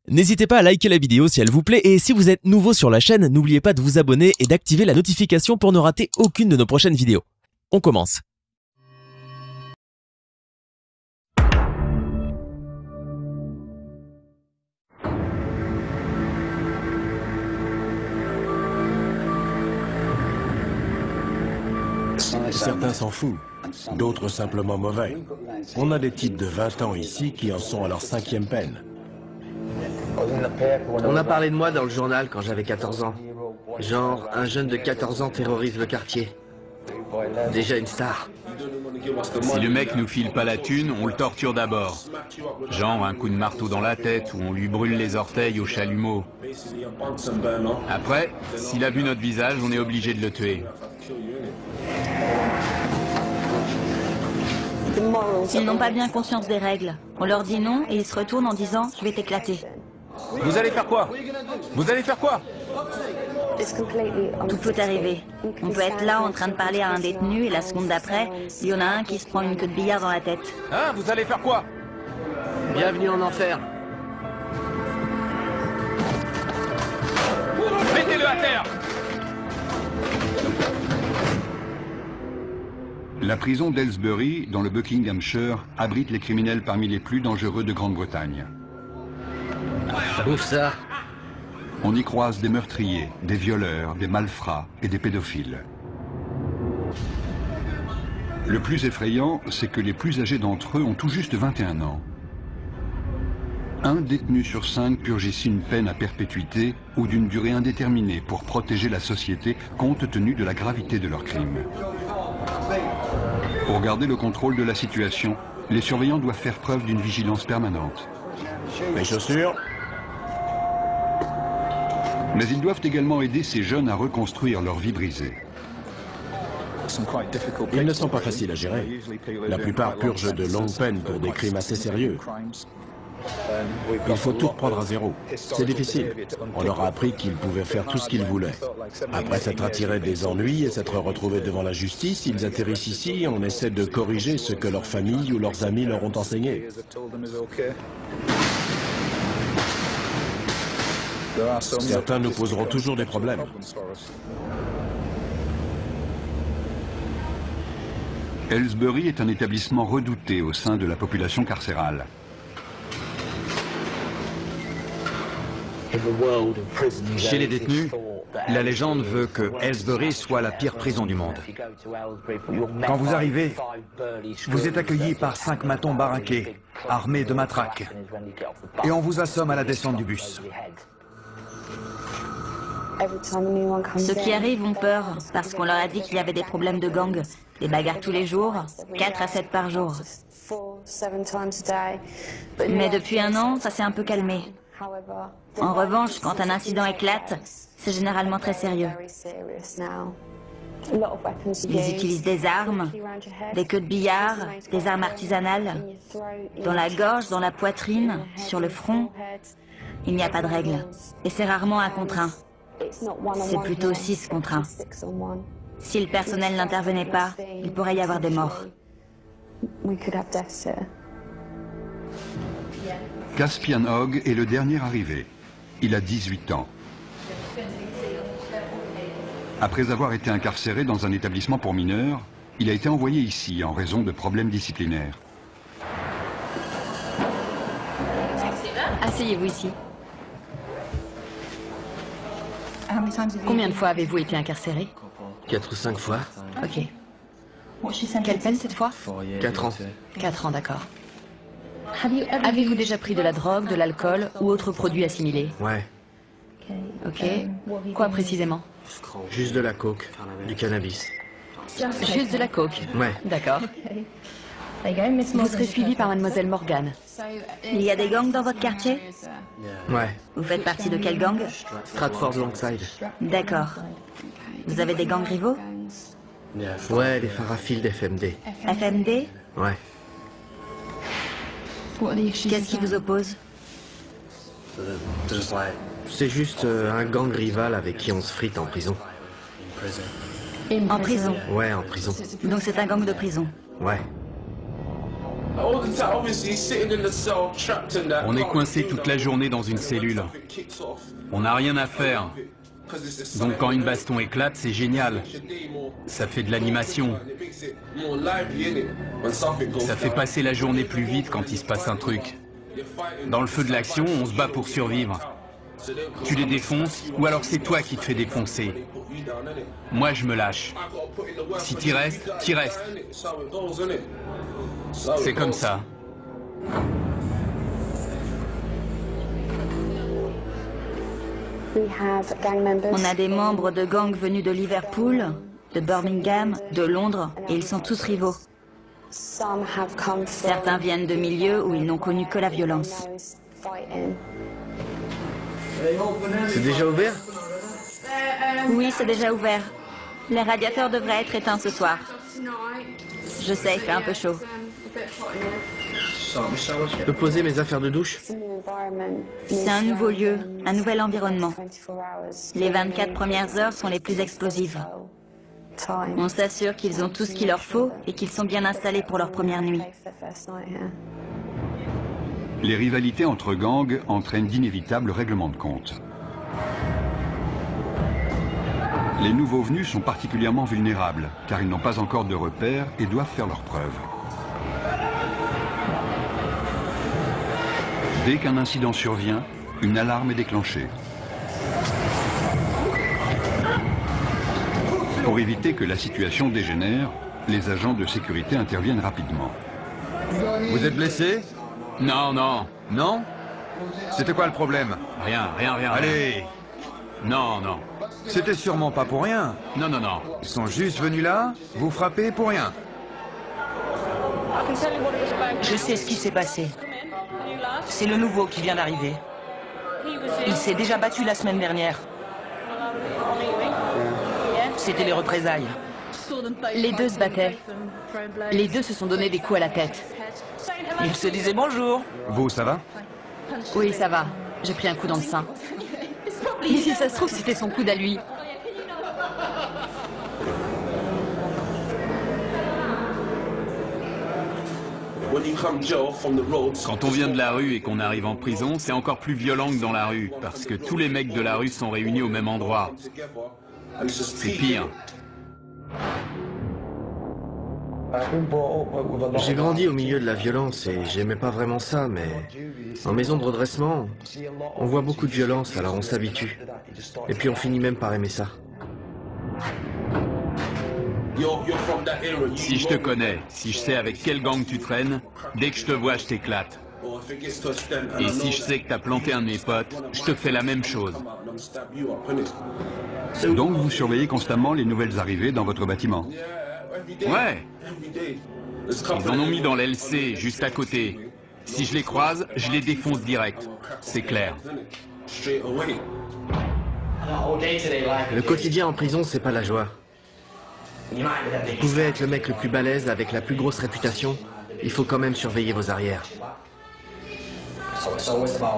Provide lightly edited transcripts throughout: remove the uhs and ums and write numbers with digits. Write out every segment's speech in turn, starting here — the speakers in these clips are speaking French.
N'hésitez pas à liker la vidéo si elle vous plaît et si vous êtes nouveau sur la chaîne, n'oubliez pas de vous abonner et d'activer la notification pour ne rater aucune de nos prochaines vidéos. On commence. Certains s'en foutent, d'autres simplement mauvais. On a des types de 20 ans ici qui en sont à leur 5e peine. On a parlé de moi dans le journal quand j'avais 14 ans. Genre, un jeune de 14 ans terrorise le quartier. Déjà une star. Si le mec nous file pas la thune, on le torture d'abord. Genre un coup de marteau dans la tête ou on lui brûle les orteils au chalumeau. Après, s'il a vu notre visage, on est obligé de le tuer. Ils n'ont pas bien conscience des règles. On leur dit non et ils se retournent en disant « je vais t'éclater ». Vous allez faire quoi? Vous allez faire quoi? Tout peut arriver. On peut être là en train de parler à un détenu et la seconde d'après, il y en a un qui se prend une queue de billard dans la tête. Hein? Vous allez faire quoi? Bienvenue en enfer. Mettez-le à terre! La prison d'Aylesbury, dans le Buckinghamshire, abrite les criminels parmi les plus dangereux de Grande-Bretagne. Ouf ça. On y croise des meurtriers, des violeurs, des malfrats et des pédophiles. Le plus effrayant, c'est que les plus âgés d'entre eux ont tout juste 21 ans. Un détenu sur 5 purge ici une peine à perpétuité ou d'une durée indéterminée pour protéger la société compte tenu de la gravité de leurs crimes. Pour garder le contrôle de la situation, les surveillants doivent faire preuve d'une vigilance permanente. Les chaussures? Mais ils doivent également aider ces jeunes à reconstruire leur vie brisée. Ils ne sont pas faciles à gérer. La plupart purgent de longues peines pour des crimes assez sérieux. Il faut tout reprendre à zéro. C'est difficile. On leur a appris qu'ils pouvaient faire tout ce qu'ils voulaient. Après s'être attirés des ennuis et s'être retrouvés devant la justice, ils atterrissent ici et on essaie de corriger ce que leur famille ou leurs amis leur ont enseigné. Certains nous poseront toujours des problèmes. Aylesbury est un établissement redouté au sein de la population carcérale. Chez les détenus, la légende veut que Aylesbury soit la pire prison du monde. Quand vous arrivez, vous êtes accueilli par 5 matons baraqués, armés de matraques, et on vous assomme à la descente du bus. Ceux qui arrivent ont peur parce qu'on leur a dit qu'il y avait des problèmes de gang, des bagarres tous les jours, 4 à 7 par jour. Mais depuis un an, ça s'est un peu calmé. En revanche, quand un incident éclate, c'est généralement très sérieux. Ils utilisent des armes, des queues de billard, des armes artisanales, dans la gorge, dans la poitrine, sur le front. Il n'y a pas de règle. Et c'est rarement 1 contre 1. C'est plutôt 6 contre 1. Si le personnel n'intervenait pas, il pourrait y avoir des morts. Caspian Hogg est le dernier arrivé. Il a 18 ans. Après avoir été incarcéré dans un établissement pour mineurs, il a été envoyé ici en raison de problèmes disciplinaires. Asseyez-vous ici. Combien de fois avez-vous été incarcéré? 4 ou 5 fois. Ok. Quelle peine cette fois? 4 ans. 4 ans, d'accord. Avez-vous déjà pris de la drogue, de l'alcool ou autre produit assimilé? Ouais. Ok. Quoi précisément? Juste de la coke, du cannabis. Juste de la coke? Ouais. D'accord. Vous serez suivi par mademoiselle Morgan. Il y a des gangs dans votre quartier? Ouais. Vous faites partie de quel gang? Stratford Longside. D'accord. Vous avez des gangs rivaux? Ouais, les Farafield FMD. FMD? Ouais. Qu'est-ce qui vous oppose? C'est juste un gang rival avec qui on se frite en prison. En prison? Ouais, en prison. Donc c'est un gang de prison? Ouais. On est coincé toute la journée dans une cellule. On n'a rien à faire. Donc quand une baston éclate, c'est génial. Ça fait de l'animation. Ça fait passer la journée plus vite quand il se passe un truc. Dans le feu de l'action, on se bat pour survivre. Tu les défonces, ou alors c'est toi qui te fais défoncer. Moi, je me lâche. Si t'y restes, t'y restes. C'est comme ça. On a des membres de gangs venus de Liverpool, de Birmingham, de Londres, et ils sont tous rivaux. Certains viennent de milieux où ils n'ont connu que la violence. C'est déjà ouvert? Oui, c'est déjà ouvert. Les radiateurs devraient être éteints ce soir. Je sais, il fait un peu chaud. Je peux poser mes affaires de douche? C'est un nouveau lieu, un nouvel environnement. Les 24 premières heures sont les plus explosives. On s'assure qu'ils ont tout ce qu'il leur faut et qu'ils sont bien installés pour leur première nuit. Les rivalités entre gangs entraînent d'inévitables règlements de compte. Les nouveaux venus sont particulièrement vulnérables, car ils n'ont pas encore de repères et doivent faire leurs preuves. Dès qu'un incident survient, une alarme est déclenchée. Pour éviter que la situation dégénère, les agents de sécurité interviennent rapidement. Vous êtes blessé? Non, non. Non? C'était quoi le problème? Rien. Allez! Non. C'était sûrement pas pour rien. Non. Ils sont juste venus là, vous frapper pour rien. Je sais ce qui s'est passé. C'est le nouveau qui vient d'arriver. Il s'est déjà battu la semaine dernière. C'était les représailles. Les deux se battaient. Les deux se sont donné des coups à la tête. Ils se disaient bonjour. Vous, ça va? Oui, ça va. J'ai pris un coup dans le sein. Et si ça se trouve, c'était son coude à lui. Quand on vient de la rue et qu'on arrive en prison, c'est encore plus violent que dans la rue, parce que tous les mecs de la rue sont réunis au même endroit. C'est pire. J'ai grandi au milieu de la violence et j'aimais pas vraiment ça, mais en maison de redressement, on voit beaucoup de violence, alors on s'habitue. Et puis on finit même par aimer ça. Si je te connais, si je sais avec quel gang tu traînes, dès que je te vois, je t'éclate. Et si je sais que t'as planté un de mes potes, je te fais la même chose. Donc vous surveillez constamment les nouvelles arrivées dans votre bâtiment? Ouais. Ils en ont mis dans l'LC, juste à côté. Si je les croise, je les défonce direct. C'est clair. Le quotidien en prison, c'est pas la joie. Vous pouvez être le mec le plus balèze avec la plus grosse réputation, il faut quand même surveiller vos arrières.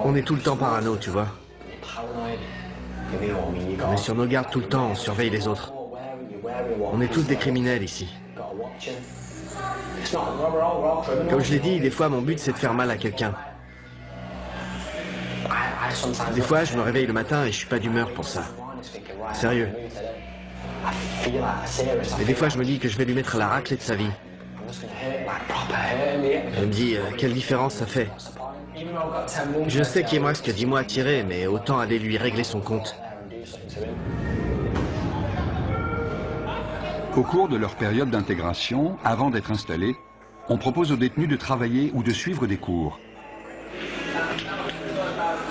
On est tout le temps parano, tu vois. On est sur nos gardes tout le temps, on surveille les autres. On est tous des criminels ici. Comme je l'ai dit, des fois mon but c'est de faire mal à quelqu'un. Des fois je me réveille le matin et je suis pas d'humeur pour ça. Sérieux. Et des fois je me dis que je vais lui mettre la raclée de sa vie. Elle me dit quelle différence ça fait. Je sais qu'il me reste que 10 mois à tirer, mais autant aller lui régler son compte. Au cours de leur période d'intégration, avant d'être installés, on propose aux détenus de travailler ou de suivre des cours.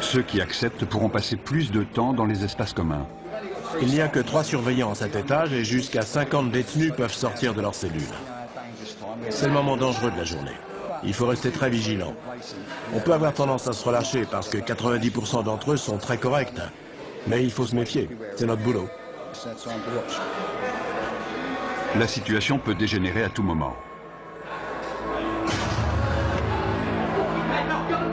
Ceux qui acceptent pourront passer plus de temps dans les espaces communs. Il n'y a que 3 surveillants à cet étage et jusqu'à 50 détenus peuvent sortir de leur cellule. C'est le moment dangereux de la journée. Il faut rester très vigilant. On peut avoir tendance à se relâcher parce que 90% d'entre eux sont très corrects. Mais il faut se méfier, c'est notre boulot. La situation peut dégénérer à tout moment.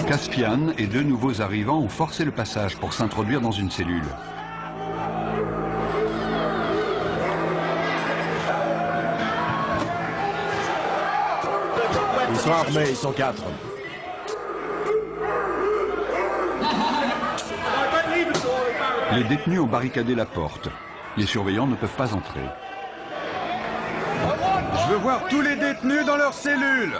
Caspian et 2 nouveaux arrivants ont forcé le passage pour s'introduire dans une cellule. sont armés, ils sont 4. Les détenus ont barricadé la porte. Les surveillants ne peuvent pas entrer. Je veux voir tous les détenus dans leurs cellules.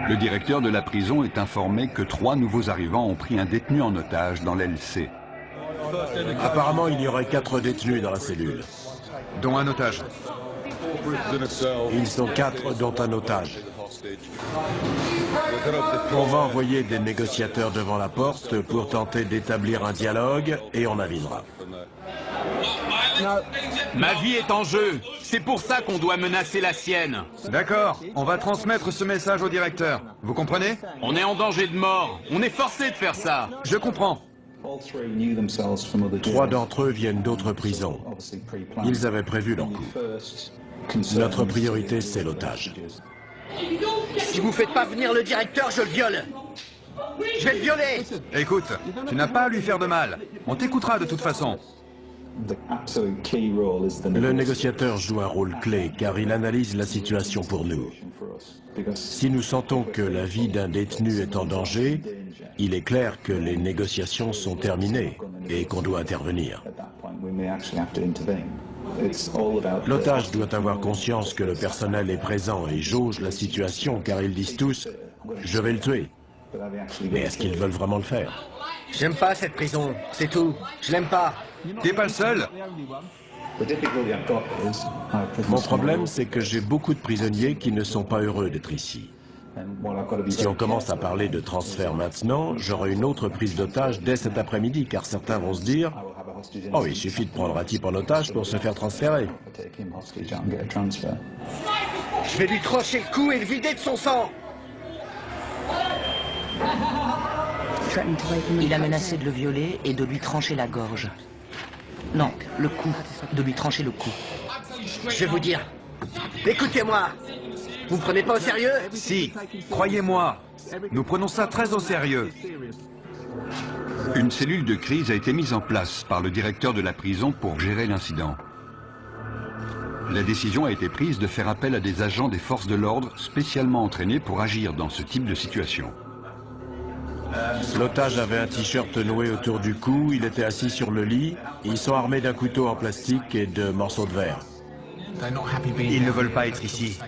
Le directeur de la prison est informé que 3 nouveaux arrivants ont pris un détenu en otage dans l'aile C. Apparemment, il y aurait 4 détenus dans la cellule. Dont un otage. Ils sont 4, dont un otage. On va envoyer des négociateurs devant la porte pour tenter d'établir un dialogue et on avisera. Ma vie est en jeu. C'est pour ça qu'on doit menacer la sienne. D'accord, on va transmettre ce message au directeur. Vous comprenez? On est en danger de mort. On est forcé de faire ça. Je comprends. 3 d'entre eux viennent d'autres prisons. Ils avaient prévu leur coup. Notre priorité, c'est l'otage. Si vous faites pas venir le directeur, je le viole. Je vais le violer. Écoute, tu n'as pas à lui faire de mal. On t'écoutera de toute façon. Le négociateur joue un rôle clé car il analyse la situation pour nous. Si nous sentons que la vie d'un détenu est en danger, il est clair que les négociations sont terminées et qu'on doit intervenir. L'otage doit avoir conscience que le personnel est présent et jauge la situation car ils disent tous « je vais le tuer ». Mais est-ce qu'ils veulent vraiment le faire? J'aime pas cette prison, c'est tout. Je l'aime pas. T'es pas le seul. Mon problème, c'est que j'ai beaucoup de prisonniers qui ne sont pas heureux d'être ici. Si on commence à parler de transfert maintenant, j'aurai une autre prise d'otage dès cet après-midi, car certains vont se dire « Oh, il suffit de prendre un type en otage pour se faire transférer. » Je vais lui trancher le cou et le vider de son sang. Il a menacé de le violer et de lui trancher la gorge. Non, le cou. De lui trancher le cou. Je vais vous dire. Écoutez-moi. Vous me prenez pas au sérieux? Si, croyez-moi. Nous prenons ça très au sérieux. Une cellule de crise a été mise en place par le directeur de la prison pour gérer l'incident. La décision a été prise de faire appel à des agents des forces de l'ordre spécialement entraînés pour agir dans ce type de situation. L'otage avait un t-shirt noué autour du cou, il était assis sur le lit. Ils sont armés d'un couteau en plastique et de morceaux de verre. Ils ne veulent pas être ici.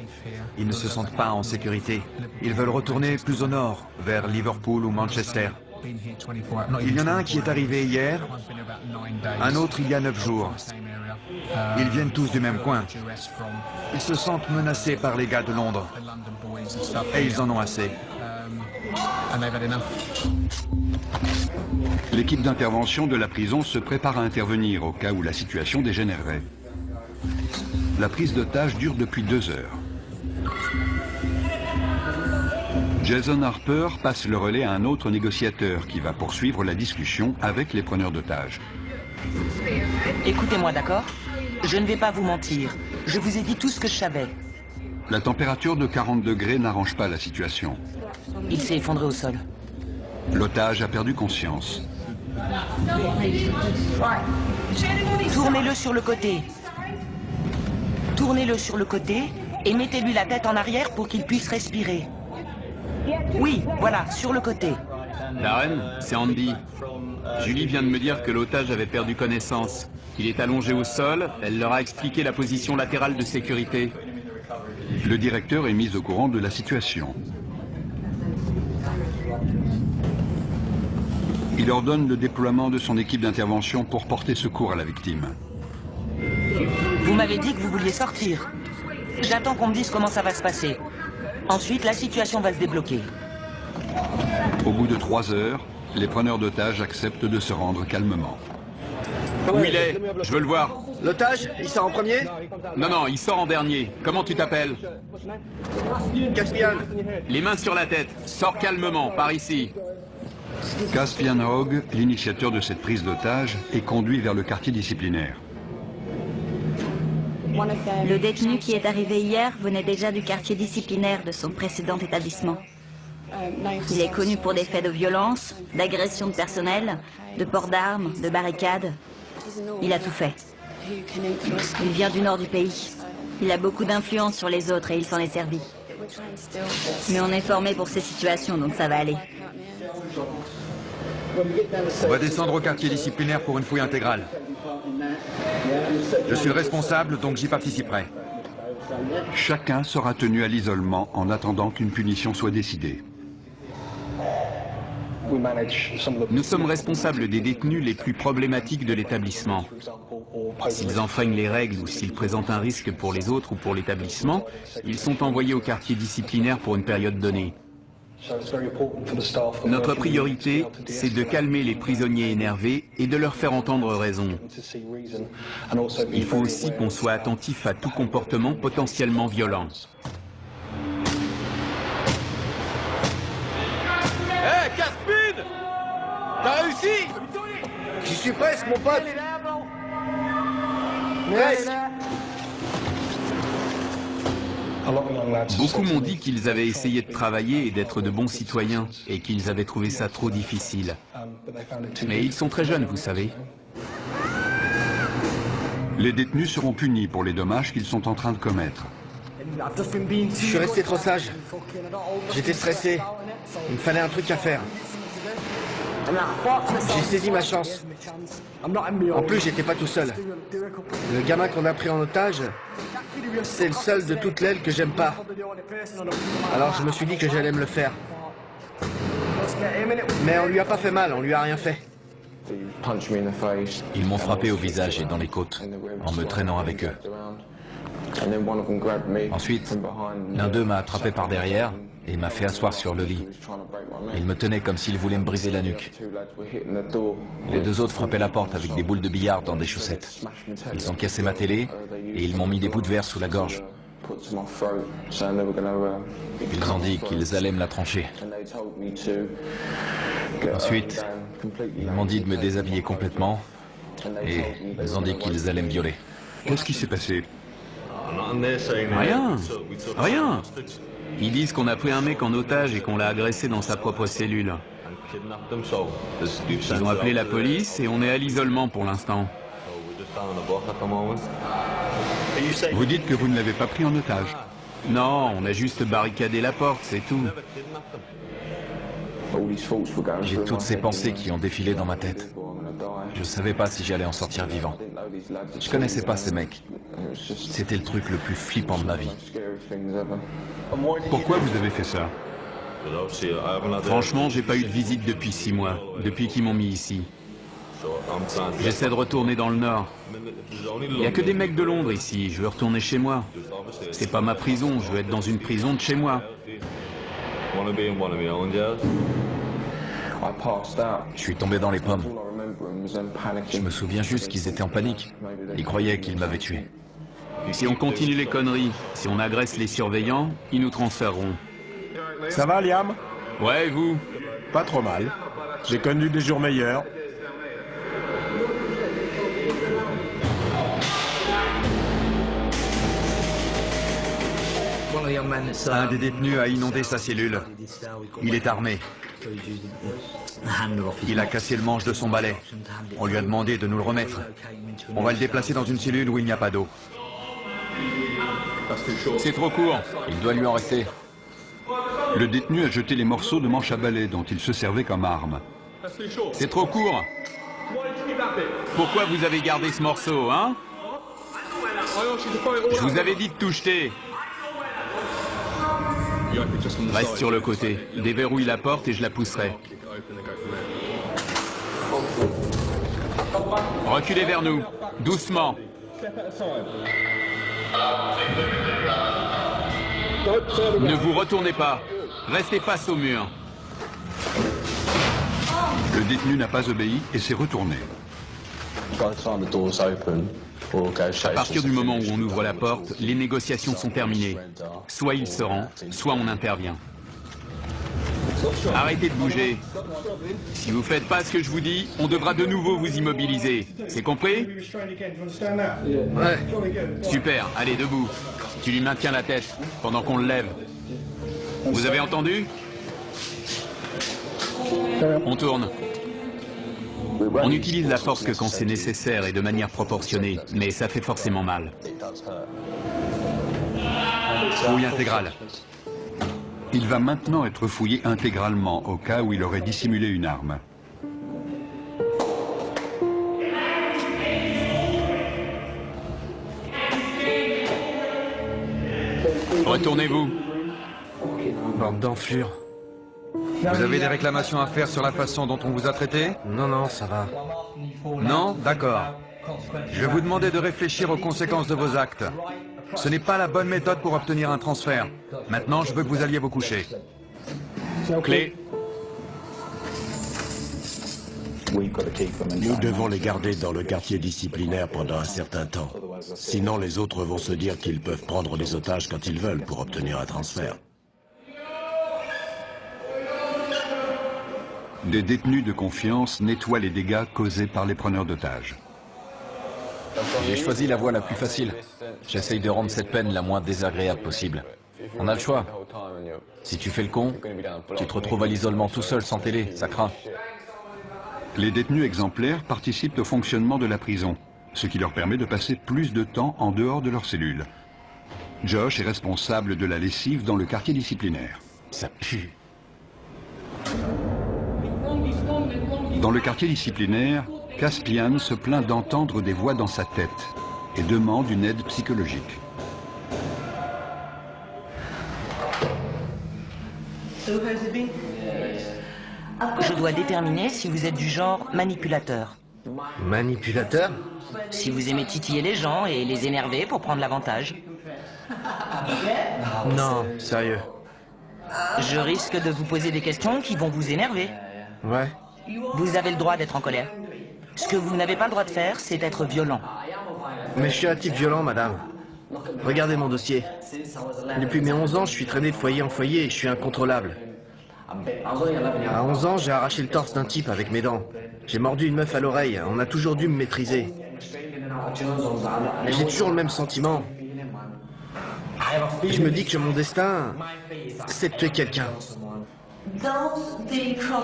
Ils ne se sentent pas en sécurité. Ils veulent retourner plus au nord, vers Liverpool ou Manchester. Il y en a un qui est arrivé hier, un autre il y a 9 jours. Ils viennent tous du même coin. Ils se sentent menacés par les gars de Londres. Et ils en ont assez. L'équipe d'intervention de la prison se prépare à intervenir au cas où la situation dégénérerait. La prise d'otage dure depuis 2 heures. Jason Harper passe le relais à un autre négociateur qui va poursuivre la discussion avec les preneurs d'otages. Écoutez-moi, d'accord? Je ne vais pas vous mentir. Je vous ai dit tout ce que je savais. La température de 40 degrés n'arrange pas la situation. Il s'est effondré au sol. L'otage a perdu conscience. Tournez-le sur le côté. Tournez-le sur le côté et mettez-lui la tête en arrière pour qu'il puisse respirer. Oui, voilà, sur le côté. Darren, c'est Andy. Julie vient de me dire que l'otage avait perdu connaissance. Il est allongé au sol, elle leur a expliqué la position latérale de sécurité. Le directeur est mis au courant de la situation. Il ordonne le déploiement de son équipe d'intervention pour porter secours à la victime. Vous m'avez dit que vous vouliez sortir. J'attends qu'on me dise comment ça va se passer. Ensuite, la situation va se débloquer. Au bout de 3 heures, les preneurs d'otages acceptent de se rendre calmement. Où il est? Je veux le voir. L'otage, il sort en premier? Non, non, il sort en dernier. Comment tu t'appelles? Caspian. Les mains sur la tête. Sors calmement, par ici. Caspian Hogg, l'initiateur de cette prise d'otage, est conduit vers le quartier disciplinaire. Le détenu qui est arrivé hier venait déjà du quartier disciplinaire de son précédent établissement. Il est connu pour des faits de violence, d'agression de personnel, de port d'armes, de barricades. Il a tout fait. Il vient du nord du pays. Il a beaucoup d'influence sur les autres et il s'en est servi. Mais on est formé pour ces situations, donc ça va aller. On va descendre au quartier disciplinaire pour une fouille intégrale. Je suis le responsable, donc j'y participerai. Chacun sera tenu à l'isolement en attendant qu'une punition soit décidée. Nous sommes responsables des détenus les plus problématiques de l'établissement. S'ils enfreignent les règles ou s'ils présentent un risque pour les autres ou pour l'établissement, ils sont envoyés au quartier disciplinaire pour une période donnée. Notre priorité, c'est de calmer les prisonniers énervés et de leur faire entendre raison. Il faut aussi qu'on soit attentif à tout comportement potentiellement violent. Hé, Caspin! T'as réussi? J'y suis presque, mon pote! Presque! Beaucoup m'ont dit qu'ils avaient essayé de travailler et d'être de bons citoyens, et qu'ils avaient trouvé ça trop difficile. Mais ils sont très jeunes, vous savez. Les détenus seront punis pour les dommages qu'ils sont en train de commettre. Je suis resté trop sage. J'étais stressé. Il me fallait un truc à faire. J'ai saisi ma chance. En plus, j'étais pas tout seul. Le gamin qu'on a pris en otage, c'est le seul de toute l'aile que j'aime pas. Alors je me suis dit que j'allais me le faire. Mais on lui a pas fait mal, on lui a rien fait. Ils m'ont frappé au visage et dans les côtes, en me traînant avec eux. Ensuite, l'un d'eux m'a attrapé par derrière et m'a fait asseoir sur le lit. Il me tenait comme s'il voulait me briser la nuque. Les deux autres frappaient la porte avec des boules de billard dans des chaussettes. Ils ont cassé ma télé et ils m'ont mis des bouts de verre sous la gorge. Ils ont dit qu'ils allaient me la trancher. Ensuite, ils m'ont dit de me déshabiller complètement et ils ont dit qu'ils allaient me violer. Qu'est-ce qui s'est passé? Rien, rien. Ils disent qu'on a pris un mec en otage et qu'on l'a agressé dans sa propre cellule. Ils ont appelé la police et on est à l'isolement pour l'instant. Vous dites que vous ne l'avez pas pris en otage? Non, on a juste barricadé la porte, c'est tout. J'ai toutes ces pensées qui ont défilé dans ma tête. Je ne savais pas si j'allais en sortir vivant. Je connaissais pas ces mecs. C'était le truc le plus flippant de ma vie. Pourquoi vous avez fait ça? Franchement, j'ai pas eu de visite depuis 6 mois, depuis qu'ils m'ont mis ici. J'essaie de retourner dans le Nord. Il n'y a que des mecs de Londres ici, je veux retourner chez moi. C'est pas ma prison, je veux être dans une prison de chez moi. Je suis tombé dans les pommes. Je me souviens juste qu'ils étaient en panique. Ils croyaient qu'ils m'avaient tué. Si on continue les conneries, si on agresse les surveillants, ils nous transféreront. Ça va, Liam? Ouais, et vous? Pas trop mal. J'ai connu des jours meilleurs. Un des détenus a inondé sa cellule. Il est armé. Il a cassé le manche de son balai. On lui a demandé de nous le remettre. On va le déplacer dans une cellule où il n'y a pas d'eau. C'est trop court. Il doit lui en rester. Le détenu a jeté les morceaux de manche à balai dont il se servait comme arme. C'est trop court. Pourquoi vous avez gardé ce morceau, hein? Je vous avais dit de tout jeter. Reste sur le côté. Déverrouille la porte et je la pousserai. Reculez vers nous. Doucement. Ne vous retournez pas. Restez face au mur. Le détenu n'a pas obéi et s'est retourné. À partir du moment où on ouvre la porte, les négociations sont terminées. Soit il se rend, soit on intervient. Arrêtez de bouger. Si vous faites pas ce que je vous dis, on devra de nouveau vous immobiliser. C'est compris? Ouais. Super, allez, debout. Tu lui maintiens la tête pendant qu'on le lève. Vous avez entendu? On tourne. On utilise la force que quand c'est nécessaire et de manière proportionnée, mais ça fait forcément mal. Fouille intégrale. Il va maintenant être fouillé intégralement au cas où il aurait dissimulé une arme. Retournez-vous. Bande d'enflures. Vous avez des réclamations à faire sur la façon dont on vous a traité? Non, non, ça va. Non? D'accord. Je vais vous demander de réfléchir aux conséquences de vos actes. Ce n'est pas la bonne méthode pour obtenir un transfert. Maintenant, je veux que vous alliez vous coucher. Clé. Nous devons les garder dans le quartier disciplinaire pendant un certain temps. Sinon, les autres vont se dire qu'ils peuvent prendre les otages quand ils veulent pour obtenir un transfert. Des détenus de confiance nettoient les dégâts causés par les preneurs d'otages. J'ai choisi la voie la plus facile. J'essaye de rendre cette peine la moins désagréable possible. On a le choix. Si tu fais le con, tu te retrouves à l'isolement tout seul sans télé, ça craint. Les détenus exemplaires participent au fonctionnement de la prison, ce qui leur permet de passer plus de temps en dehors de leur cellule. Josh est responsable de la lessive dans le quartier disciplinaire. Ça pue. Dans le quartier disciplinaire, Caspian se plaint d'entendre des voix dans sa tête et demande une aide psychologique. Je dois déterminer si vous êtes du genre manipulateur. Manipulateur? Si vous aimez titiller les gens et les énerver pour prendre l'avantage. Non, sérieux. Je risque de vous poser des questions qui vont vous énerver. Ouais. Vous avez le droit d'être en colère. Ce que vous n'avez pas le droit de faire, c'est être violent. Mais je suis un type violent, madame. Regardez mon dossier. Depuis mes 11 ans, je suis traîné de foyer en foyer et je suis incontrôlable. À 11 ans, j'ai arraché le torse d'un type avec mes dents. J'ai mordu une meuf à l'oreille. On a toujours dû me maîtriser. J'ai toujours le même sentiment. Je me dis que mon destin, c'est de tuer quelqu'un.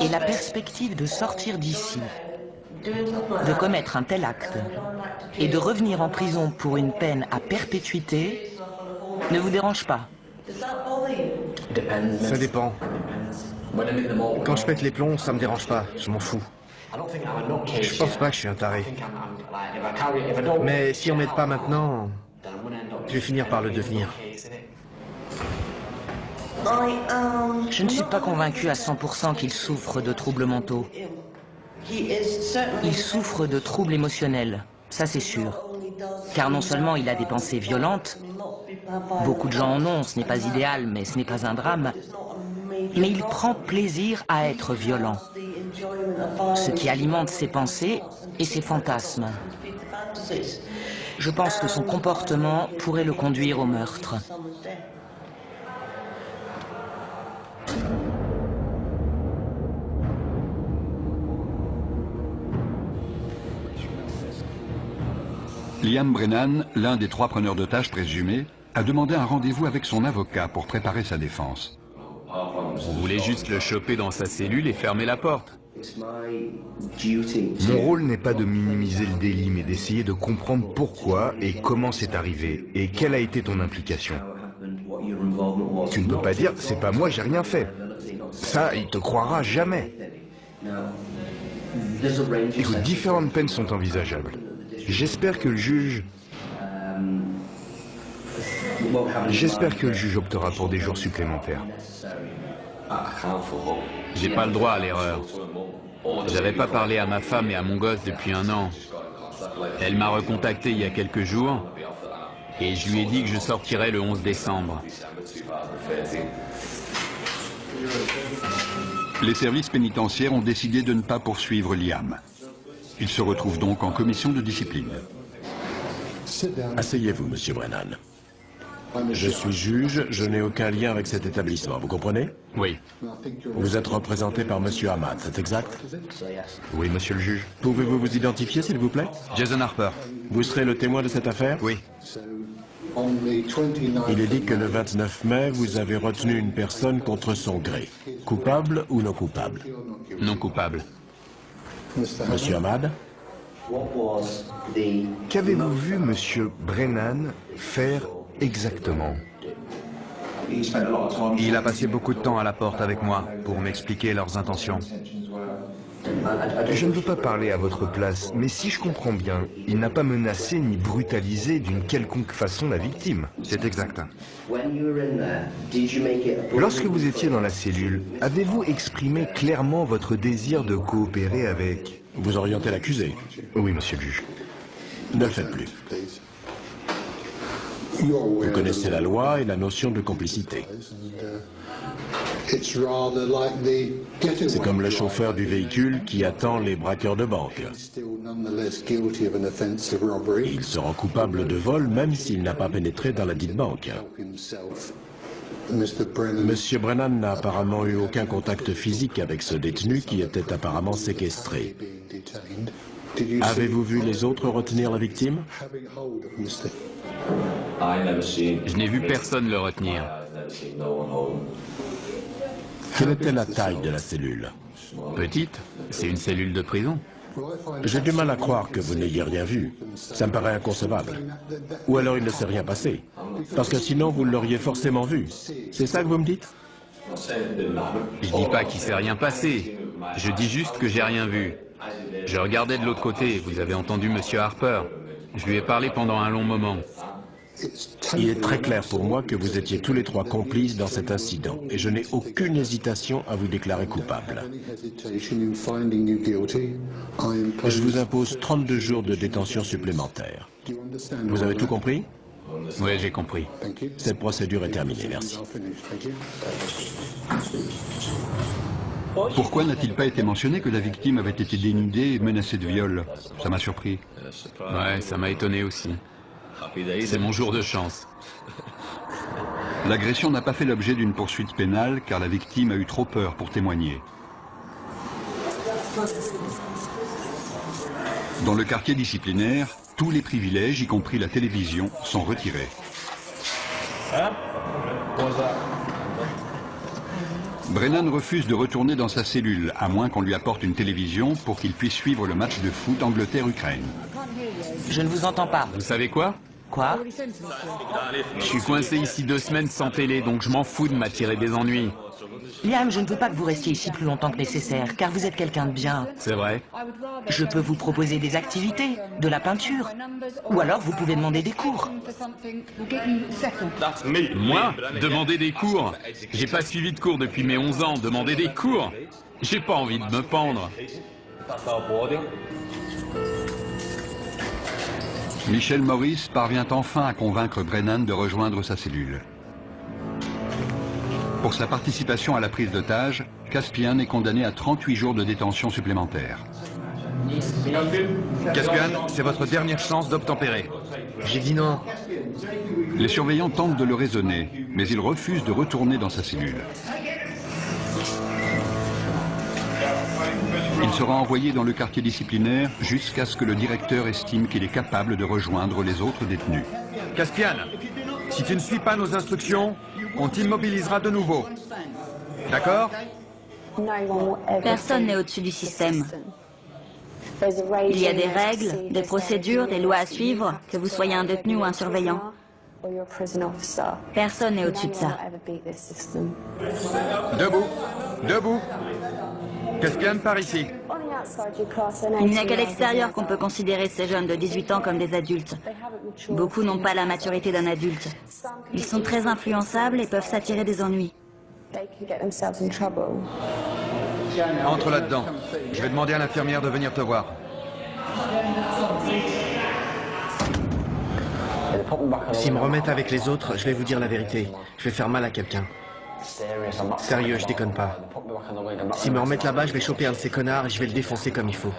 Et la perspective de sortir d'ici, de commettre un tel acte et de revenir en prison pour une peine à perpétuité ne vous dérange pas? Ça dépend. Quand je pète les plombs, ça me dérange pas, je m'en fous. Je pense pas que je suis un taré. Mais si on m'aide pas maintenant, je vais finir par le devenir. Je ne suis pas convaincu à 100% qu'il souffre de troubles mentaux. Il souffre de troubles émotionnels, ça c'est sûr. Car non seulement il a des pensées violentes, beaucoup de gens en ont, ce n'est pas idéal, mais ce n'est pas un drame, mais il prend plaisir à être violent, ce qui alimente ses pensées et ses fantasmes. Je pense que son comportement pourrait le conduire au meurtre. Liam Brennan, l'un des 3 preneurs d'otages présumés, a demandé un rendez-vous avec son avocat pour préparer sa défense. On voulait juste le choper dans sa cellule et fermer la porte. Mon rôle n'est pas de minimiser le délit, mais d'essayer de comprendre pourquoi et comment c'est arrivé, et quelle a été ton implication. Tu ne peux pas dire, c'est pas moi, j'ai rien fait. Ça, il te croira jamais. Écoute, différentes peines sont envisageables. J'espère que le juge optera pour des jours supplémentaires. J'ai pas le droit à l'erreur. J'avais pas parlé à ma femme et à mon gosse depuis 1 an. Elle m'a recontacté il y a quelques jours et je lui ai dit que je sortirais le 11 décembre. Les services pénitentiaires ont décidé de ne pas poursuivre Liam. Il se retrouve donc en commission de discipline. Asseyez-vous, monsieur Brennan. Je suis juge, je n'ai aucun lien avec cet établissement, vous comprenez? Oui. Vous êtes représenté par monsieur Ahmad, c'est exact? Oui, monsieur le juge. Pouvez-vous vous identifier, s'il vous plaît? Jason Harper. Vous serez le témoin de cette affaire? Oui. Il est dit que le 29 mai, vous avez retenu une personne contre son gré. Coupable ou non coupable? Non coupable. Monsieur Ahmad? Qu'avez-vous vu monsieur Brennan faire exactement? Il a passé beaucoup de temps à la porte avec moi pour m'expliquer leurs intentions. Je ne veux pas parler à votre place, mais si je comprends bien, il n'a pas menacé ni brutalisé d'une quelconque façon la victime. C'est exact. Lorsque vous étiez dans la cellule, avez-vous exprimé clairement votre désir de coopérer avec... Vous orientez l'accusé? Oui, monsieur le juge. Ne le faites plus. Vous connaissez la loi et la notion de complicité. C'est comme le chauffeur du véhicule qui attend les braqueurs de banque. Il se rend coupable de vol même s'il n'a pas pénétré dans la dite banque. Monsieur Brennan n'a apparemment eu aucun contact physique avec ce détenu qui était apparemment séquestré. Avez-vous vu les autres retenir la victime? Je n'ai vu personne le retenir. Quelle était la taille de la cellule? Petite, c'est une cellule de prison. J'ai du mal à croire que vous n'ayez rien vu. Ça me paraît inconcevable. Ou alors il ne s'est rien passé. Parce que sinon vous l'auriez forcément vu. C'est ça que vous me dites? Je dis pas qu'il s'est rien passé. Je dis juste que j'ai rien vu. Je regardais de l'autre côté. Vous avez entendu Monsieur Harper. Je lui ai parlé pendant un long moment. Il est très clair pour moi que vous étiez tous les trois complices dans cet incident et je n'ai aucune hésitation à vous déclarer coupable. Je vous impose 32 jours de détention supplémentaire. Vous avez tout compris? Oui, j'ai compris. Cette procédure est terminée, merci. Pourquoi n'a-t-il pas été mentionné que la victime avait été dénudée et menacée de viol? Ça m'a surpris. Ouais, ça m'a étonné aussi. C'est mon jour de chance. L'agression n'a pas fait l'objet d'une poursuite pénale car la victime a eu trop peur pour témoigner. Dans le quartier disciplinaire, tous les privilèges, y compris la télévision, sont retirés. Brennan refuse de retourner dans sa cellule, à moins qu'on lui apporte une télévision pour qu'il puisse suivre le match de foot Angleterre-Ukraine. Je ne vous entends pas. Vous savez quoi? Quoi? Je suis coincé ici 2 semaines sans télé, donc je m'en fous de m'attirer des ennuis. Liam, je ne veux pas que vous restiez ici plus longtemps que nécessaire, car vous êtes quelqu'un de bien. C'est vrai. Je peux vous proposer des activités, de la peinture, ou alors vous pouvez demander des cours. Moi? Demander des cours? J'ai pas suivi de cours depuis mes 11 ans, demander des cours? J'ai pas envie de me pendre. Michel Morris parvient enfin à convaincre Brennan de rejoindre sa cellule. Pour sa participation à la prise d'otage, Caspian est condamné à 38 jours de détention supplémentaire. Caspian, c'est votre dernière chance d'obtempérer. J'ai dit non. Les surveillants tentent de le raisonner, mais il refuse de retourner dans sa cellule. Il sera envoyé dans le quartier disciplinaire jusqu'à ce que le directeur estime qu'il est capable de rejoindre les autres détenus. Caspian, si tu ne suis pas nos instructions, on t'immobilisera de nouveau. D'accord? Personne n'est au-dessus du système. Il y a des règles, des procédures, des lois à suivre, que vous soyez un détenu ou un surveillant. Personne n'est au-dessus de ça. Debout. Debout. Caspian, par ici. Il n'y a qu'à l'extérieur qu'on peut considérer ces jeunes de 18 ans comme des adultes. Beaucoup n'ont pas la maturité d'un adulte. Ils sont très influençables et peuvent s'attirer des ennuis. Entre là-dedans. Je vais demander à l'infirmière de venir te voir. S'ils me remettent avec les autres, je vais vous dire la vérité. Je vais faire mal à quelqu'un. Sérieux, je déconne pas. S'ils me remettent là-bas, je vais choper un de ces connards et je vais le défoncer comme il faut.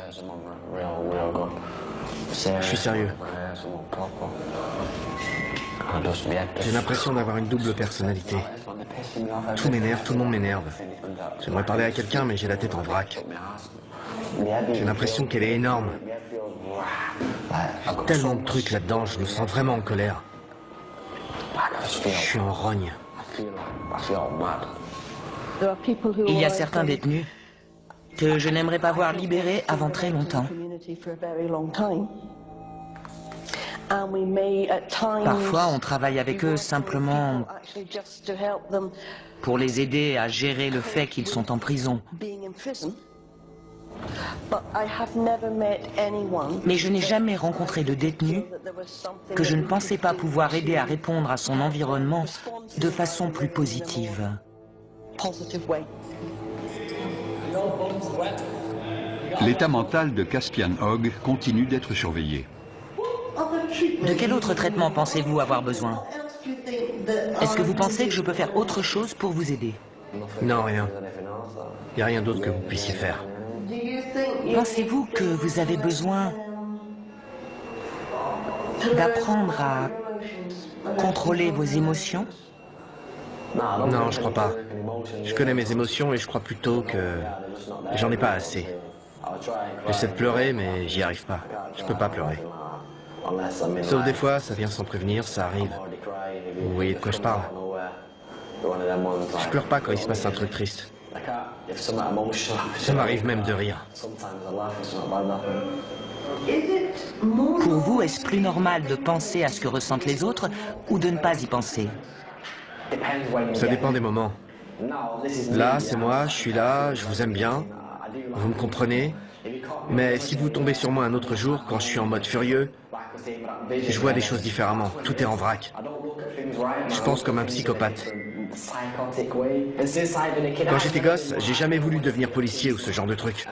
Je suis sérieux. J'ai l'impression d'avoir une double personnalité. Tout m'énerve, tout le monde m'énerve. J'aimerais parler à quelqu'un, mais j'ai la tête en vrac. J'ai l'impression qu'elle est énorme. Tellement de trucs là-dedans, je me sens vraiment en colère. Je suis en rogne. Il y a certains détenus que je n'aimerais pas voir libérés avant très longtemps. Parfois, on travaille avec eux simplement pour les aider à gérer le fait qu'ils sont en prison. Mais je n'ai jamais rencontré de détenu que je ne pensais pas pouvoir aider à répondre à son environnement de façon plus positive. L'état mental de Caspian Hogg continue d'être surveillé. De quel autre traitement pensez-vous avoir besoin? Est-ce que vous pensez que je peux faire autre chose pour vous aider? Non, rien. Il n'y a rien d'autre que vous puissiez faire. Pensez-vous que vous avez besoin d'apprendre à contrôler vos émotions? Non, je crois pas. Je connais mes émotions et je crois plutôt que j'en ai pas assez. J'essaie de pleurer, mais j'y arrive pas. Je peux pas pleurer. Sauf des fois, ça vient sans prévenir, ça arrive. Vous voyez de quoi je parle? Je pleure pas quand il se passe un truc triste. Ça m'arrive même de rire. Pour vous, est-ce plus normal de penser à ce que ressentent les autres ou de ne pas y penser? Ça dépend des moments. Là, c'est moi, je suis là, je vous aime bien. Vous me comprenez? Mais si vous tombez sur moi un autre jour, quand je suis en mode furieux, je vois des choses différemment. Tout est en vrac. Je pense comme un psychopathe. Quand j'étais gosse, j'ai jamais voulu devenir policier ou ce genre de truc.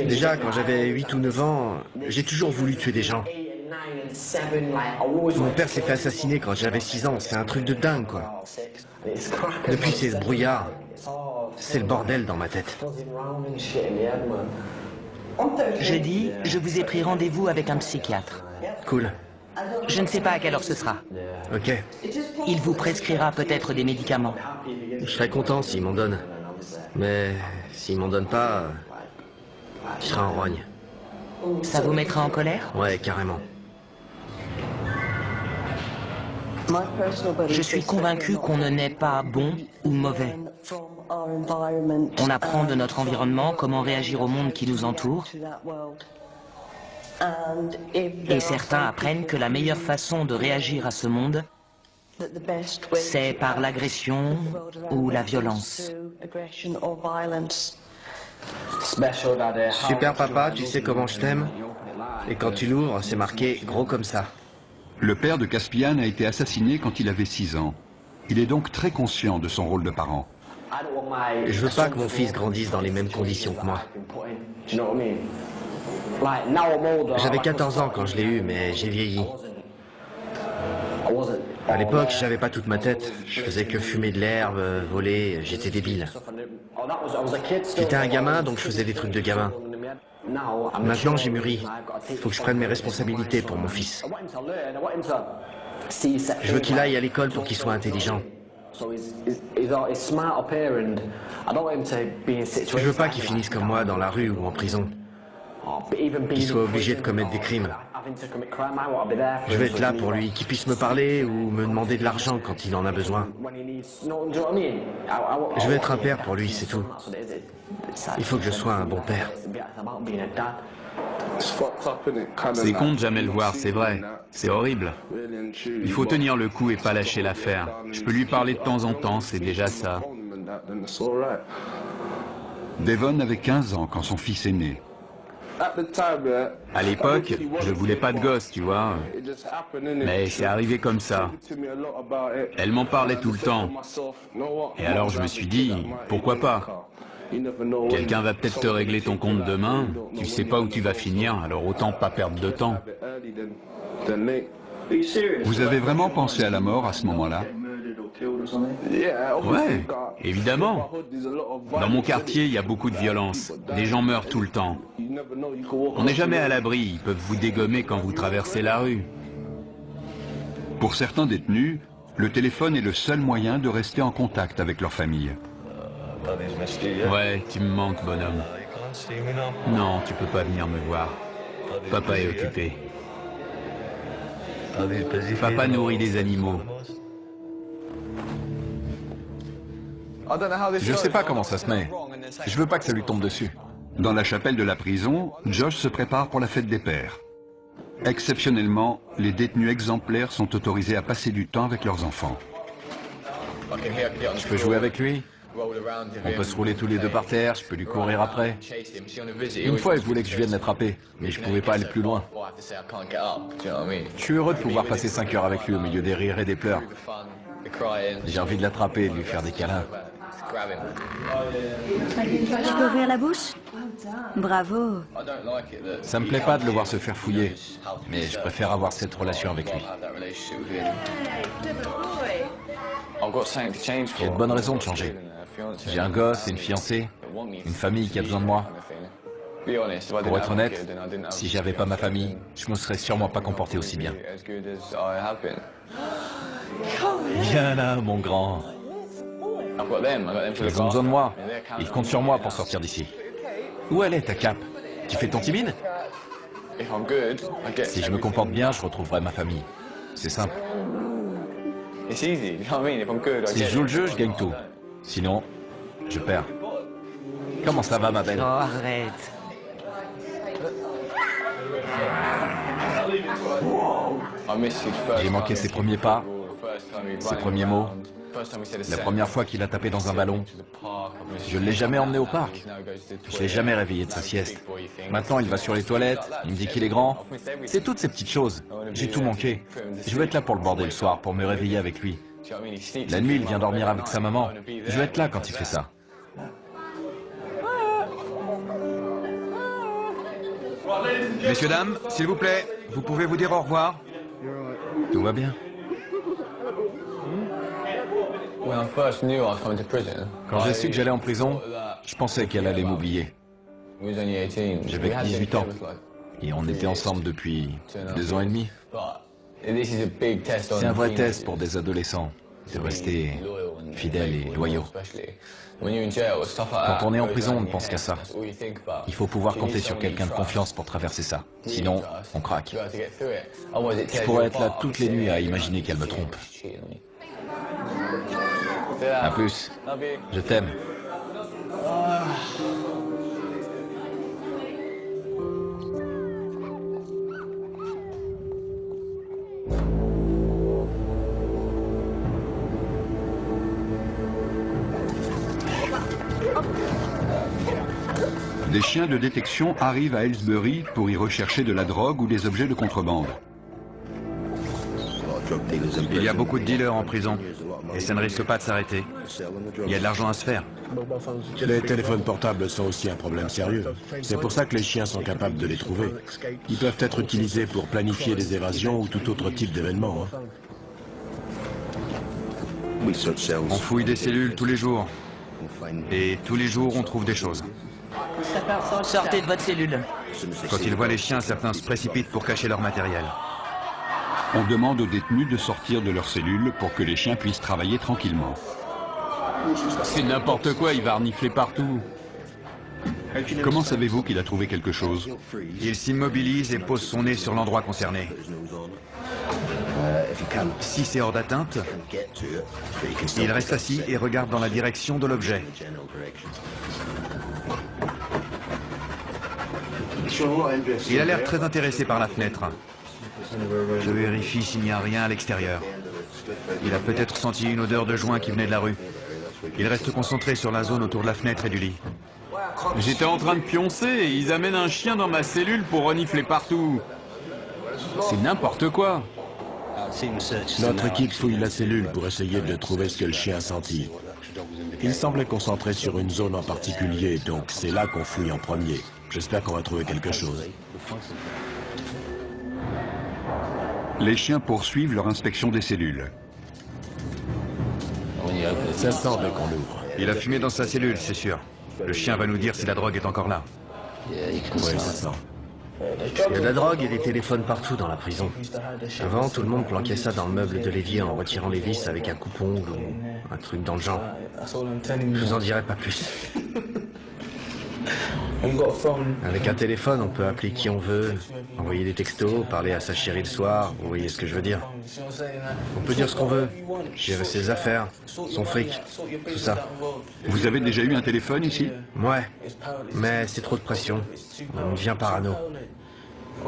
Déjà, quand j'avais 8 ou 9 ans, j'ai toujours voulu tuer des gens. Mon père s'est fait assassiner quand j'avais 6 ans. C'est un truc de dingue, quoi. Depuis, c'est ce brouillard. C'est le bordel dans ma tête. Jeudi, je vous ai pris rendez-vous avec un psychiatre. Cool. Je ne sais pas à quelle heure ce sera. Ok. Il vous prescrira peut-être des médicaments. Je serais content s'il m'en donne. Mais s'il m'en donne pas, je serai en rogne. Ça vous mettra en colère? Ouais, carrément. Je suis convaincu qu'on ne naît pas bon ou mauvais. On apprend de notre environnement comment réagir au monde qui nous entoure. Et certains apprennent que la meilleure façon de réagir à ce monde, c'est par l'agression ou la violence. Super papa, tu sais comment je t'aime? Et quand tu l'ouvres, c'est marqué gros comme ça. Le père de Caspian a été assassiné quand il avait 6 ans. Il est donc très conscient de son rôle de parent. Je veux pas que mon fils grandisse dans les mêmes conditions que moi. J'avais 14 ans quand je l'ai eu, mais j'ai vieilli. À l'époque, j'avais pas toute ma tête. Je faisais que fumer de l'herbe, voler, j'étais débile. J'étais un gamin, donc je faisais des trucs de gamin. Maintenant, j'ai mûri. Il faut que je prenne mes responsabilités pour mon fils. Je veux qu'il aille à l'école pour qu'il soit intelligent. Je veux pas qu'il finisse comme moi dans la rue ou en prison. Qu'il soit obligé de commettre des crimes. Je vais être là pour lui, qu'il puisse me parler ou me demander de l'argent quand il en a besoin. Je vais être un père pour lui, c'est tout. Il faut que je sois un bon père. C'est con de jamais le voir, c'est vrai. C'est horrible. Il faut tenir le coup et pas lâcher l'affaire. Je peux lui parler de temps en temps, c'est déjà ça. Devon avait 15 ans quand son fils est né. À l'époque, je voulais pas de gosse, tu vois. Mais c'est arrivé comme ça. Elle m'en parlait tout le temps. Et alors je me suis dit, pourquoi pas? Quelqu'un va peut-être te régler ton compte demain. Tu sais pas où tu vas finir, alors autant pas perdre de temps. Vous avez vraiment pensé à la mort à ce moment-là? Ouais, évidemment. Dans mon quartier, il y a beaucoup de violence. Des gens meurent tout le temps. On n'est jamais à l'abri, ils peuvent vous dégommer quand vous traversez la rue. Pour certains détenus, le téléphone est le seul moyen de rester en contact avec leur famille. Ouais, tu me manques, bonhomme. Non, tu peux pas venir me voir. Papa est occupé. Papa nourrit des animaux. Je sais pas comment ça se met. Je veux pas que ça lui tombe dessus. Dans la chapelle de la prison, Josh se prépare pour la fête des pères. Exceptionnellement, les détenus exemplaires sont autorisés à passer du temps avec leurs enfants. Je peux jouer avec lui? On peut se rouler tous les deux par terre, je peux lui courir après. Une fois, il voulait que je vienne l'attraper, mais je pouvais pas aller plus loin. Je suis heureux de pouvoir passer 5 heures avec lui au milieu des rires et des pleurs. J'ai envie de l'attraper et de lui faire des câlins. Tu peux ouvrir la bouche? Bravo. Ça me plaît pas de le voir se faire fouiller, mais je préfère avoir cette relation avec lui. J'ai de bonnes raisons de changer. J'ai un gosse et une fiancée, une famille qui a besoin de moi. Pour être honnête, si j'avais pas ma famille, je me serais sûrement pas comporté aussi bien. Viens là, mon grand. Ils ont besoin de moi. Ils comptent sur moi pour sortir d'ici. Où elle est, ta cape? Tu fais ton timide? Si je me comporte bien, je retrouverai ma famille. C'est simple. Si je joue le jeu, je gagne tout. Sinon, je perds. Comment ça va, ma belle? Oh, arrête. J'ai manqué ses premiers pas, ses premiers mots. La première fois qu'il a tapé dans un ballon, je ne l'ai jamais emmené au parc. Je ne l'ai jamais réveillé de sa sieste. Maintenant, il va sur les toilettes, il me dit qu'il est grand. C'est toutes ces petites choses. J'ai tout manqué. Je veux être là pour le border le soir, pour me réveiller avec lui. La nuit, il vient dormir avec sa maman. Je veux être là quand il fait ça. Messieurs, dames, s'il vous plaît, vous pouvez vous dire au revoir? Tout va bien. Quand j'ai su que j'allais en prison, je pensais qu'elle allait m'oublier. J'avais 18 ans et on était ensemble depuis 2 ans et demi. C'est un vrai test pour des adolescents, de rester fidèles et loyaux. Quand on est en prison, on ne pense qu'à ça. Il faut pouvoir compter sur quelqu'un de confiance pour traverser ça. Sinon, on craque. Je pourrais être là toutes les nuits à imaginer qu'elle me trompe. À plus. Je t'aime. Des chiens de détection arrivent à Aylesbury pour y rechercher de la drogue ou des objets de contrebande. Il y a beaucoup de dealers en prison, et ça ne risque pas de s'arrêter. Il y a de l'argent à se faire. Les téléphones portables sont aussi un problème sérieux. C'est pour ça que les chiens sont capables de les trouver. Ils peuvent être utilisés pour planifier des évasions ou tout autre type d'événement. On fouille des cellules tous les jours. Et tous les jours, on trouve des choses. Sortez de votre cellule. Quand ils voient les chiens, certains se précipitent pour cacher leur matériel. On demande aux détenus de sortir de leur cellule pour que les chiens puissent travailler tranquillement. C'est n'importe quoi, il va renifler partout. Comment savez-vous qu'il a trouvé quelque chose? Il s'immobilise et pose son nez sur l'endroit concerné. Si c'est hors d'atteinte, il reste assis et regarde dans la direction de l'objet. Il a l'air très intéressé par la fenêtre. Je vérifie s'il n'y a rien à l'extérieur. Il a peut-être senti une odeur de joint qui venait de la rue. Il reste concentré sur la zone autour de la fenêtre et du lit. J'étais en train de pioncer et ils amènent un chien dans ma cellule pour renifler partout. C'est n'importe quoi. Notre équipe fouille la cellule pour essayer de trouver ce que le chien a senti. Il semblait concentré sur une zone en particulier, donc c'est là qu'on fouille en premier. J'espère qu'on va trouver quelque chose. Les chiens poursuivent leur inspection des cellules. Ça sent dès qu'on ouvre. Il a fumé dans sa cellule, c'est sûr. Le chien va nous dire si la drogue est encore là. Oui, ça sent. Il y a de la drogue et des téléphones partout dans la prison. Avant, tout le monde planquait ça dans le meuble de l'évier en retirant les vis avec un coupe-ongle ou un truc dans le genre. Je vous en dirai pas plus. Avec un téléphone, on peut appeler qui on veut, envoyer des textos, parler à sa chérie le soir, vous voyez ce que je veux dire. On peut dire ce qu'on veut, gérer ses affaires, son fric, tout ça. Vous avez déjà eu un téléphone ici? Ouais, mais c'est trop de pression. On devient parano.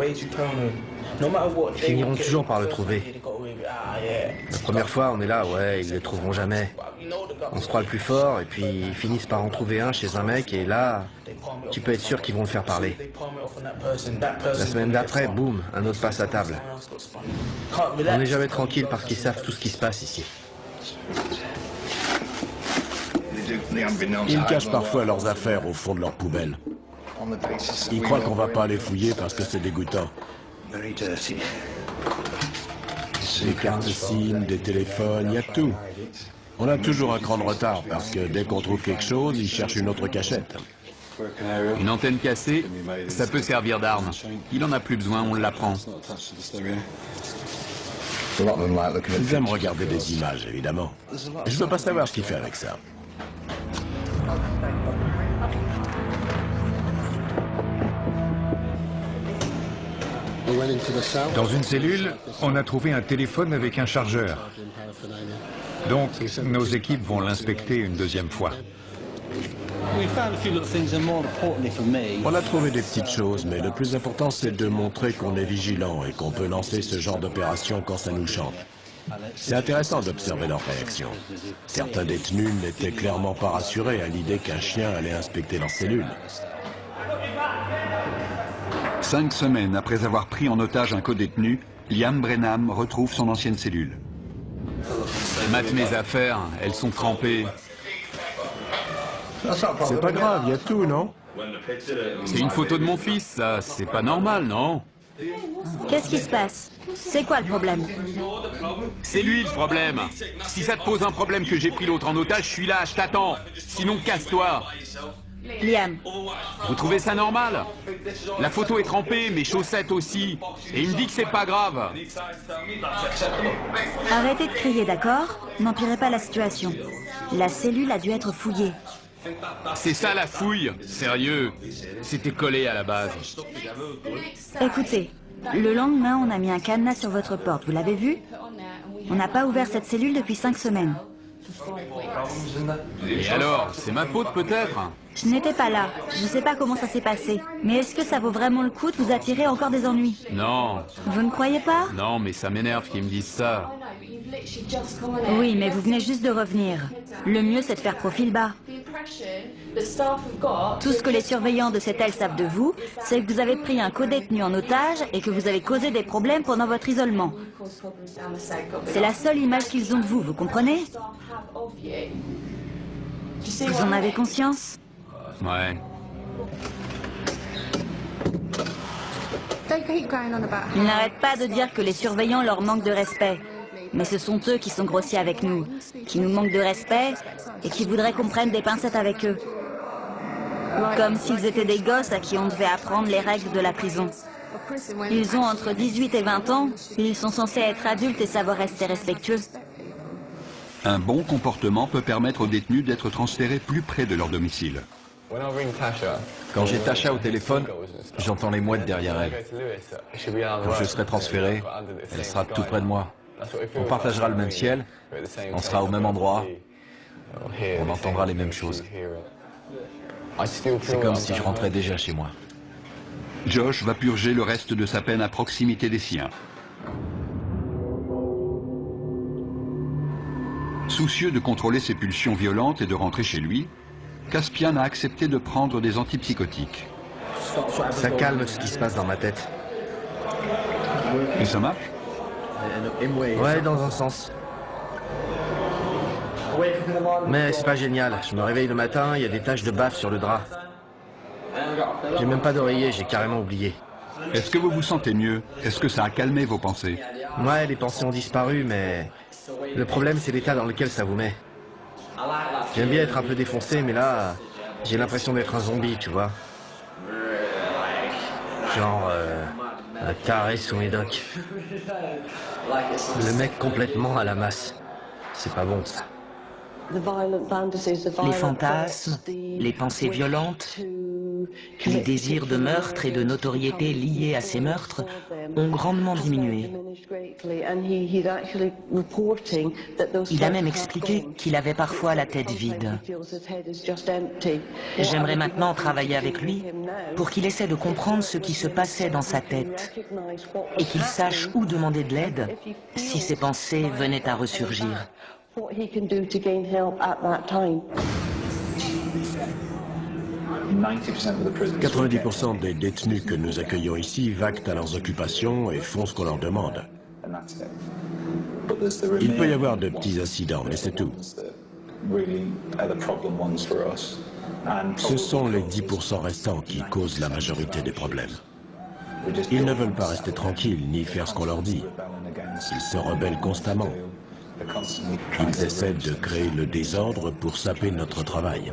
Ils finiront toujours par le trouver. La première fois, on est là, ouais, ils le trouveront jamais. On se croit le plus fort, et puis ils finissent par en trouver un chez un mec, et là, tu peux être sûr qu'ils vont le faire parler. La semaine d'après, boum, un autre passe à table. On n'est jamais tranquille parce qu'ils savent tout ce qui se passe ici. Ils cachent parfois leurs affaires au fond de leur poubelle. Ils croient qu'on va pas les fouiller parce que c'est dégoûtant. Des cartes SIM, des téléphones, il y a tout. On a toujours un cran de retard parce que dès qu'on trouve quelque chose, ils cherchent une autre cachette. Une antenne cassée, ça peut servir d'arme. Il en a plus besoin, on l'apprend. Ils aiment regarder des images, évidemment. Je veux pas savoir ce qu'il fait avec ça. Dans une cellule, on a trouvé un téléphone avec un chargeur. Donc, nos équipes vont l'inspecter une deuxième fois. On a trouvé des petites choses, mais le plus important, c'est de montrer qu'on est vigilant et qu'on peut lancer ce genre d'opération quand ça nous chante. C'est intéressant d'observer leurs réactions. Certains détenus n'étaient clairement pas rassurés à l'idée qu'un chien allait inspecter leur cellule. 5 semaines après avoir pris en otage un co-détenu, Liam Brenham retrouve son ancienne cellule. Mate mes affaires, elles sont trempées. C'est pas grave, il y a tout, non? C'est une photo de mon fils, ça. C'est pas normal, non? Qu'est-ce qui se passe? C'est quoi le problème? C'est lui le problème. Si ça te pose un problème que j'ai pris l'autre en otage, je suis là, je t'attends. Sinon, casse-toi. Liam. Vous trouvez ça normal? La photo est trempée, mes chaussettes aussi. Et il me dit que c'est pas grave. Arrêtez de crier, d'accord? N'empirez pas la situation. La cellule a dû être fouillée. C'est ça la fouille. Sérieux. C'était collé à la base. Écoutez, le lendemain, on a mis un cadenas sur votre porte. Vous l'avez vu? On n'a pas ouvert cette cellule depuis 5 semaines. Et alors, c'est ma faute peut-être? Je n'étais pas là. Je ne sais pas comment ça s'est passé. Mais est-ce que ça vaut vraiment le coup de vous attirer encore des ennuis? Non. Vous ne croyez pas? Non, mais ça m'énerve qu'ils me disent ça. Oui, mais vous venez juste de revenir. Le mieux, c'est de faire profil bas. Tout ce que les surveillants de cette aile savent de vous, c'est que vous avez pris un co-détenu en otage et que vous avez causé des problèmes pendant votre isolement. C'est la seule image qu'ils ont de vous, vous comprenez? Vous en avez conscience? Ouais. Ils n'arrêtent pas de dire que les surveillants leur manquent de respect. Mais ce sont eux qui sont grossiers avec nous, qui nous manquent de respect et qui voudraient qu'on prenne des pincettes avec eux. Comme s'ils étaient des gosses à qui on devait apprendre les règles de la prison. Ils ont entre 18 et 20 ans, ils sont censés être adultes et savoir rester respectueux. Un bon comportement peut permettre aux détenus d'être transférés plus près de leur domicile. Quand j'ai Tasha au téléphone, j'entends les mouettes derrière elle. Quand je serai transféré, elle sera tout près de moi. On partagera le même ciel, on sera au même endroit, on entendra les mêmes choses. C'est comme si je rentrais déjà chez moi. Josh va purger le reste de sa peine à proximité des siens. Soucieux de contrôler ses pulsions violentes et de rentrer chez lui, Caspian a accepté de prendre des antipsychotiques. Ça calme ce qui se passe dans ma tête. Et ça marche? Ouais, dans un sens. Mais c'est pas génial. Je me réveille le matin, il y a des taches de baffe sur le drap. J'ai même pas d'oreiller, j'ai carrément oublié. Est-ce que vous vous sentez mieux? Est-ce que ça a calmé vos pensées? Ouais, les pensées ont disparu, mais le problème, c'est l'état dans lequel ça vous met. J'aime bien être un peu défoncé, mais là, j'ai l'impression d'être un zombie, tu vois. Genre, un taré sous médoc. Le mec complètement à la masse. C'est pas bon, ça. Les fantasmes, les pensées violentes, Les désirs de meurtre et de notoriété liés à ces meurtres ont grandement diminué. Il a même expliqué qu'il avait parfois la tête vide. J'aimerais maintenant travailler avec lui pour qu'il essaie de comprendre ce qui se passait dans sa tête et qu'il sache où demander de l'aide si ses pensées venaient à ressurgir. 90% des détenus que nous accueillons ici vaquent à leurs occupations et font ce qu'on leur demande. Il peut y avoir de petits incidents, mais c'est tout. Ce sont les 10% restants qui causent la majorité des problèmes. Ils ne veulent pas rester tranquilles ni faire ce qu'on leur dit. Ils se rebellent constamment. Ils essaient de créer le désordre pour saper notre travail.